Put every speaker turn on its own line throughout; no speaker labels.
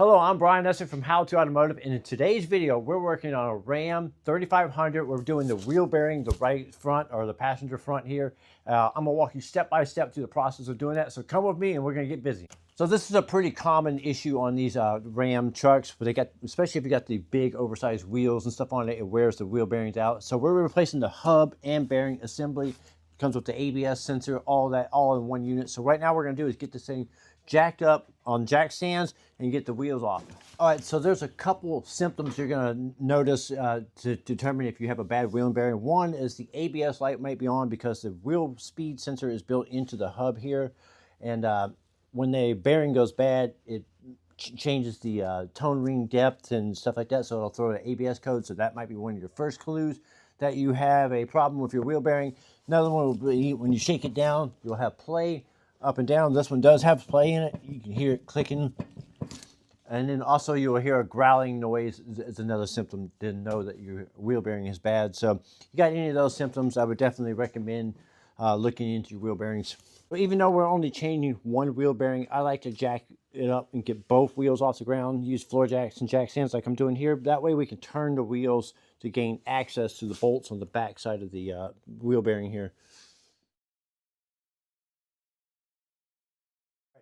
Hello, I'm Brian Nesson from How To Automotive, and in today's video, we're working on a Ram 3500. We're doing the wheel bearing, the right front or the passenger front here. I'm gonna walk you step by step through the process of doing that. So come with me, and we're gonna get busy. So this is a pretty common issue on these Ram trucks, but especially if you got the big oversized wheels and stuff on it, it wears the wheel bearings out. So we're replacing the hub and bearing assembly. Comes with the ABS sensor, all that, all in one unit. So right now, what we're gonna do is get this thing jacked up on jack stands and get the wheels off. All right, so there's a couple symptoms you're going to notice to determine if you have a bad wheel bearing. One is the ABS light might be on because the wheel speed sensor is built into the hub here, and when the bearing goes bad, it changes the tone ring depth and stuff like that, so it'll throw an ABS code. So that might be one of your first clues that you have a problem with your wheel bearing. Another one will be when you shake it down, you'll have play up and down. This one does have play in it. You can hear it clicking. And then also you will hear a growling noise. It's another symptom to know that your wheel bearing is bad. So if you got any of those symptoms, I would definitely recommend looking into your wheel bearings. But even though we're only changing one wheel bearing, I like to jack it up and get both wheels off the ground, use floor jacks and jack stands like I'm doing here. That way we can turn the wheels to gain access to the bolts on the back side of the wheel bearing here.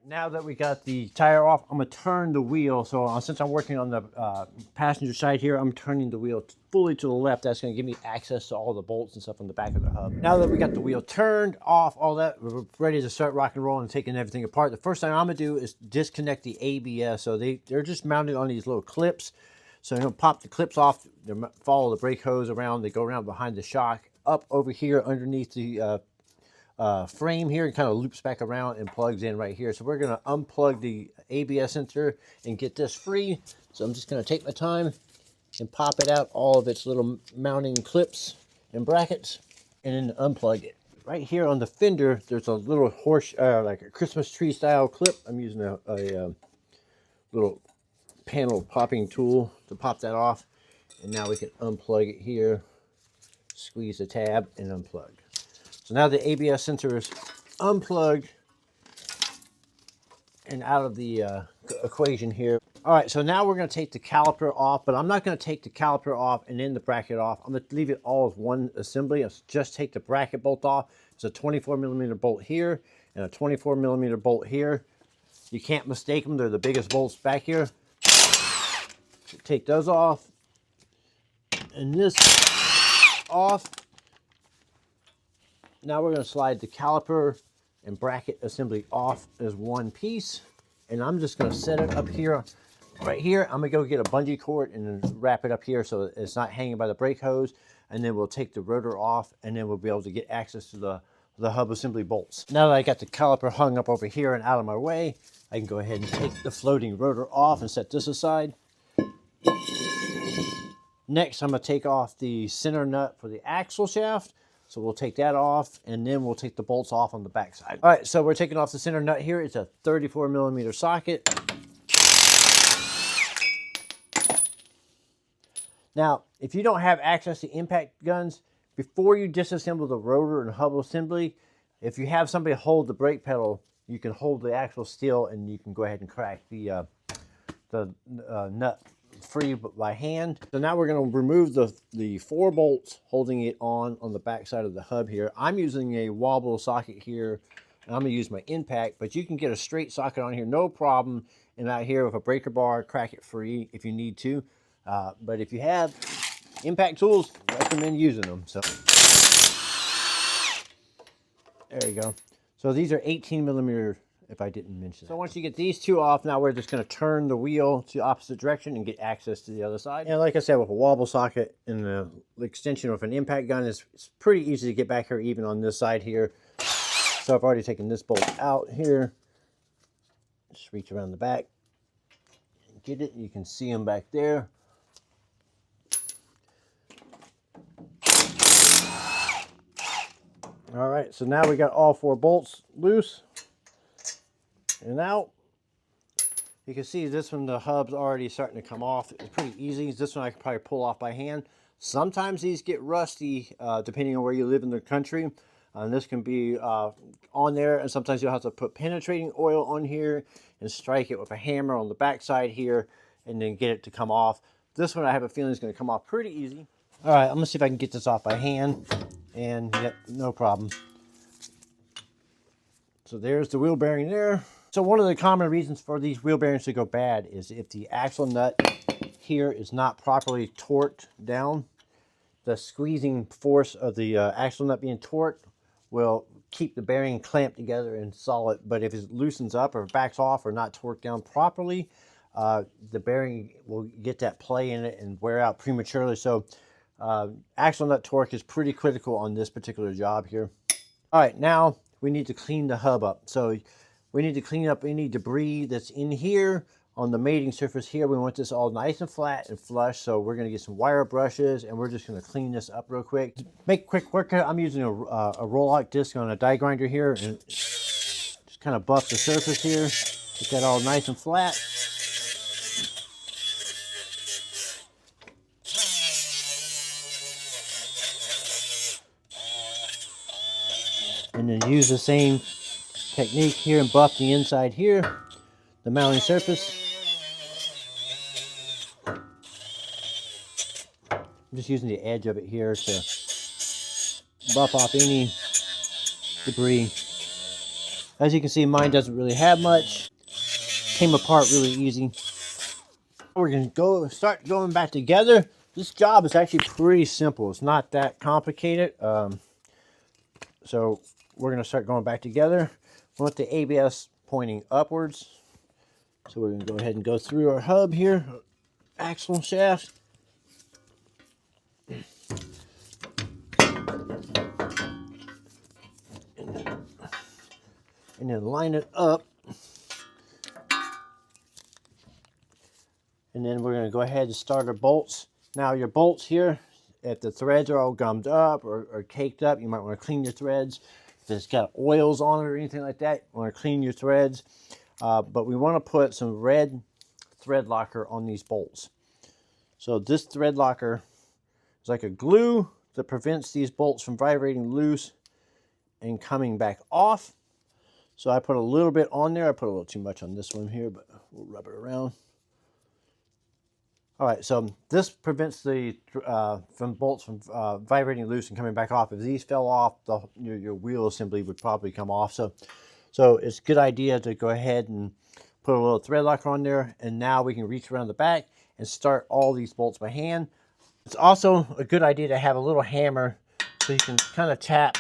Now that we got the tire off, I'm going to turn the wheel. So since I'm working on the passenger side here, I'm turning the wheel fully to the left. That's going to give me access to all the bolts and stuff on the back of the hub. Now that we got the wheel turned off, all that, we're ready to start rock and roll and taking everything apart. The first thing I'm going to do is disconnect the ABS. So they're just mounted on these little clips. So you'll pop the clips off, they follow the brake hose around, they go around behind the shock, up over here underneath the frame here, and kind of loops back around and plugs in right here. So we're going to unplug the ABS sensor and get this free. So I'm just going to take my time and pop it out, all of its little mounting clips and brackets, and then unplug it. Right here on the fender, there's a little like a Christmas tree style clip. I'm using a little panel popping tool to pop that off. And now we can unplug it here, squeeze the tab and unplug. So now the ABS sensor is unplugged and out of the equation here. All right, so now we're going to take the caliper off, but I'm not going to take the caliper off and then the bracket off. I'm going to leave it all as one assembly. I'll just take the bracket bolt off. It's a 24mm bolt here and a 24mm bolt here. You can't mistake them. They're the biggest bolts back here. Take those off and this off. Now we're going to slide the caliper and bracket assembly off as one piece. And I'm just going to set it up here, right here. I'm going to go get a bungee cord and then wrap it up here so it's not hanging by the brake hose. And then we'll take the rotor off, and then we'll be able to get access to the hub assembly bolts. Now that I got the caliper hung up over here and out of my way, I can go ahead and take the floating rotor off and set this aside. Next, I'm going to take off the center nut for the axle shaft. So we'll take that off, and then we'll take the bolts off on the back side. All right, so we're taking off the center nut here. It's a 34mm socket. Now, if you don't have access to impact guns, before you disassemble the rotor and hub assembly, if you have somebody hold the brake pedal, you can hold the axle still, and you can go ahead and crack the nut free by hand. So now we're going to remove the 4 bolts holding it on the back side of the hub here. I'm using a wobble socket here, and I'm going to use my impact, but you can get a straight socket on here, no problem. And out here with a breaker bar, crack it free if you need to. But if you have impact tools, recommend using them. So there you go. So these are 18mm, if I didn't mention that. So once you get these two off, now we're just going to turn the wheel to the opposite direction and get access to the other side. And like I said, with a wobble socket and the extension of an impact gun, it's pretty easy to get back here even on this side here. So I've already taken this bolt out here. Just reach around the back and get it. You can see them back there. All right, so now we got all 4 bolts loose. And now you can see this one, the hub's already starting to come off. It's pretty easy. This one I can probably pull off by hand. Sometimes these get rusty depending on where you live in the country. And this can be on there, and sometimes you'll have to put penetrating oil on here and strike it with a hammer on the backside here and then get it to come off. This one I have a feeling is going to come off pretty easy. All right, I'm going to see if I can get this off by hand, and yep, no problem. So there's the wheel bearing there. So one of the common reasons for these wheel bearings to go bad is if the axle nut here is not properly torqued down. The squeezing force of the axle nut being torqued will keep the bearing clamped together and solid. But if it loosens up or backs off or not torqued down properly, the bearing will get that play in it and wear out prematurely. So axle nut torque is pretty critical on this particular job here. All right, now we need to clean the hub up. So we need to clean up any debris that's in here on the mating surface here. We want this all nice and flat and flush. So we're going to get some wire brushes and we're just going to clean this up real quick. To make quick work, I'm using a roll-lock disc on a die grinder here and just kind of buff the surface here. Get that all nice and flat. And then use the same technique here and buff the inside here, the mounting surface. I'm just using the edge of it here to buff off any debris. As you can see, mine doesn't really have much. Came apart really easy. We're going to start going back together. This job is actually pretty simple. It's not that complicated. So we're going to start going back together. We want the ABS pointing upwards. So we're going to go ahead and go through our hub here, axle shaft. And then line it up. And then we're going to go ahead and start our bolts. Now your bolts here, if the threads are all gummed up or caked up, you might want to clean your threads. If it's got oils on it or anything like that, you want to clean your threads. But we want to put some red thread locker on these bolts. So this thread locker is like a glue that prevents these bolts from vibrating loose and coming back off. So I put a little bit on there. I put a little too much on this one here, but we'll rub it around. All right, so this prevents the bolts from vibrating loose and coming back off. If these fell off, your wheel assembly would probably come off. So it's a good idea to go ahead and put a little thread locker on there. And now we can reach around the back and start all these bolts by hand. It's also a good idea to have a little hammer so you can kind of tap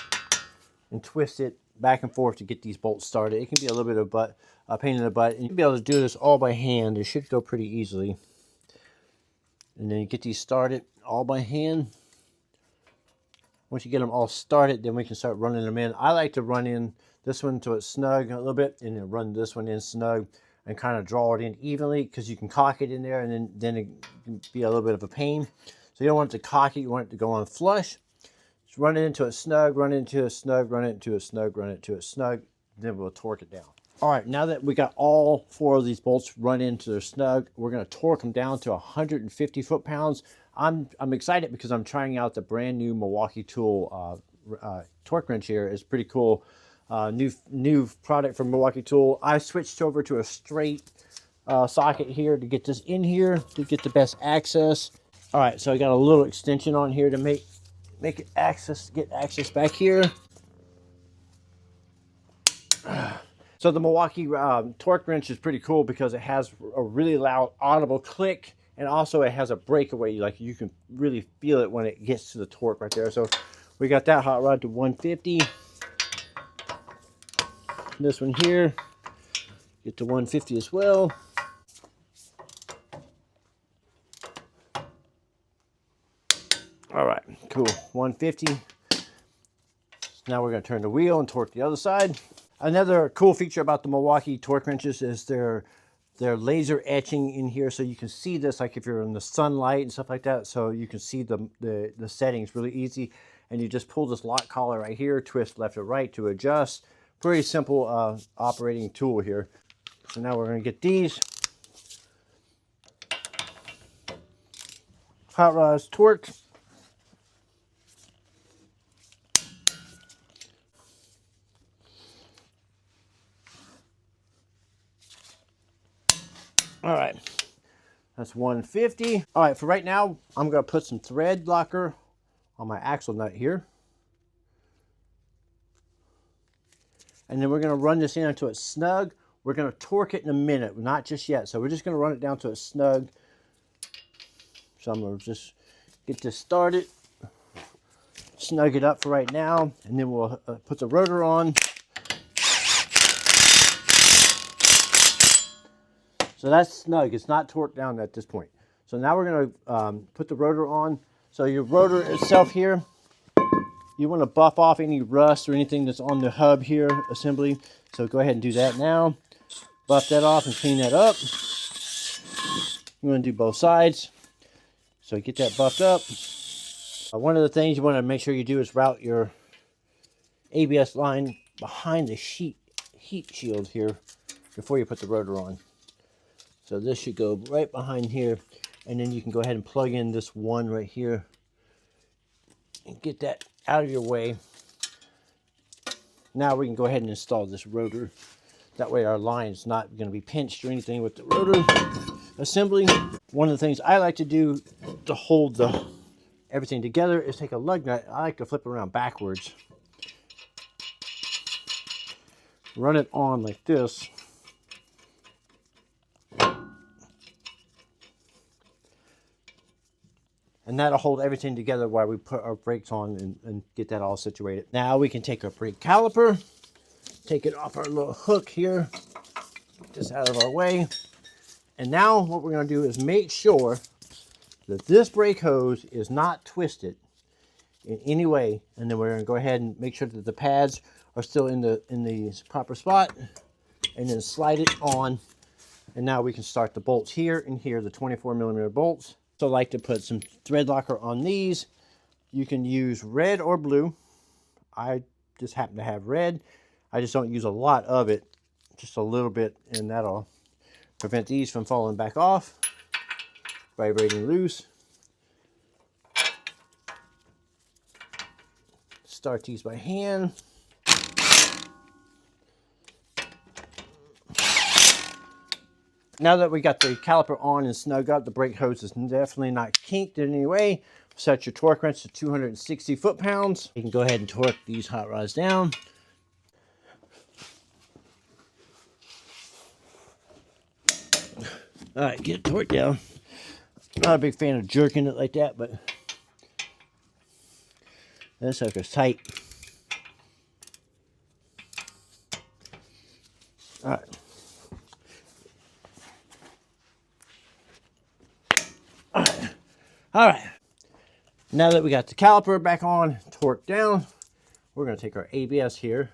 and twist it back and forth to get these bolts started. It can be a little bit of a pain in the butt, and you'll be able to do this all by hand. It should go pretty easily. And then you get these started all by hand. Once you get them all started, then we can start running them in. I like to run in this one till it's snug a little bit, and then run this one in snug and kind of draw it in evenly, because you can cock it in there, and then it can be a little bit of a pain. So you don't want it to cock it, you want it to go on flush. Just run it into a snug, run it into a snug, run it into a snug, run it into a snug, then we'll torque it down. All right, now that we got all 4 of these bolts run into their snug, we're going to torque them down to 150 foot-pounds. I'm excited because I'm trying out the brand new Milwaukee Tool torque wrench here. It's pretty cool. New product from Milwaukee Tool. I switched over to a straight socket here to get this in here to get the best access. All right, so I got a little extension on here to make it get access back here. So the Milwaukee torque wrench is pretty cool because it has a really loud audible click, and also it has a breakaway. Like, you can really feel it when it gets to the torque right there. So we got that hot rod to 150. This one here, get to 150 as well. All right, cool, 150. Now we're going to turn the wheel and torque the other side. Another cool feature about the Milwaukee torque wrenches is their laser etching in here, so you can see this like if you're in the sunlight and stuff like that. So you can see the settings really easy, and you just pull this lock collar right here, twist left or right to adjust. Pretty simple operating tool here. So now we're going to get these hot rods torqued. That's 150. All right, for right now, I'm gonna put some thread locker on my axle nut here. And then we're gonna run this in until it's snug. We're gonna torque it in a minute, not just yet. So we're just gonna run it down to a snug. So I'm gonna just get this started, snug it up for right now, and then we'll put the rotor on. So that's snug, it's not torqued down at this point. So now we're gonna put the rotor on. So your rotor itself here, you wanna buff off any rust or anything that's on the hub here, assembly. So go ahead and do that now. Buff that off and clean that up. You wanna do both sides. So get that buffed up. One of the things you wanna make sure you do is route your ABS line behind the heat shield here before you put the rotor on. So this should go right behind here, and then you can go ahead and plug in this one right here and get that out of your way. Now we can go ahead and install this rotor. That way our line is not going to be pinched or anything with the rotor assembly. One of the things I like to do to hold everything together is take a lug nut. I like to flip it around backwards. Run it on like this. And that'll hold everything together while we put our brakes on and get that all situated. Now we can take our brake caliper, take it off our little hook here, get this out of our way. And now what we're gonna do is make sure that this brake hose is not twisted in any way. And then we're gonna go ahead and make sure that the pads are still in the proper spot, and then slide it on. And now we can start the bolts here and here, the 24mm bolts. So I like to put some thread locker on these. You can use red or blue. I just happen to have red. I just don't use a lot of it, just a little bit, and that'll prevent these from falling back off, vibrating loose. Start these by hand. Now that we got the caliper on and snug up, the brake hose is definitely not kinked in any way. Set your torque wrench to 260 foot-pounds. You can go ahead and torque these hot rods down. All right, get it torqued down. Not a big fan of jerking it like that, but this sucker's tight. All right. All right, now that we got the caliper back on, torqued down, we're going to take our ABS here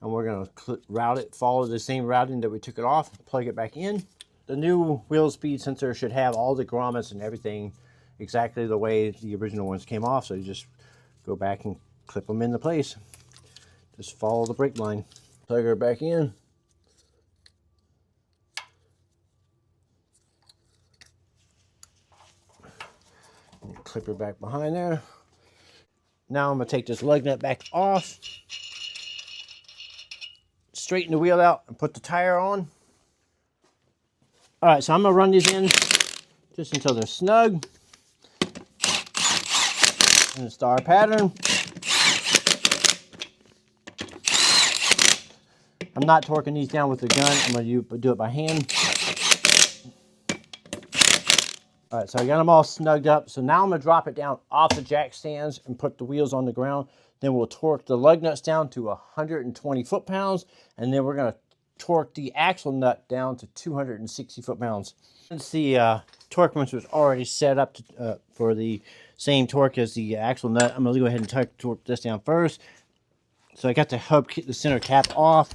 and we're going to route it, follow the same routing that we took it off, plug it back in. The new wheel speed sensor should have all the grommets and everything exactly the way the original ones came off, so you just go back and clip them into place. Just follow the brake line, plug her back in. Clip her back behind there. Now I'm going to take this lug nut back off, straighten the wheel out, and put the tire on. All right, so I'm going to run these in just until they're snug. In the star pattern. I'm not torquing these down with the gun. I'm going to do it by hand. All right, so I got them all snugged up. So now I'm going to drop it down off the jack stands and put the wheels on the ground. Then we'll torque the lug nuts down to 120 foot-pounds. And then we're going to torque the axle nut down to 260 foot-pounds. Since the torque wrench was already set up to, for the same torque as the axle nut, I'm going to go ahead and torque this down first. So I got the center cap off.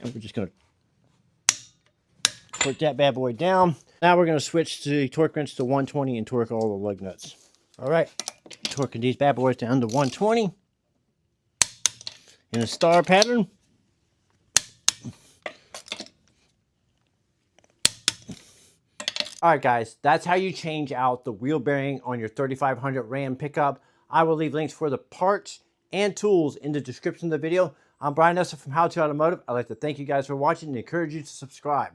And we're just going to torque that bad boy down. Now we're going to switch the torque wrench to 120 and torque all the lug nuts. All right, torquing these bad boys down to 120 in a star pattern. All right, guys, that's how you change out the wheel bearing on your 3500 Ram pickup. I will leave links for the parts and tools in the description of the video. I'm Brian Nessa from How To Automotive. I'd like to thank you guys for watching and encourage you to subscribe.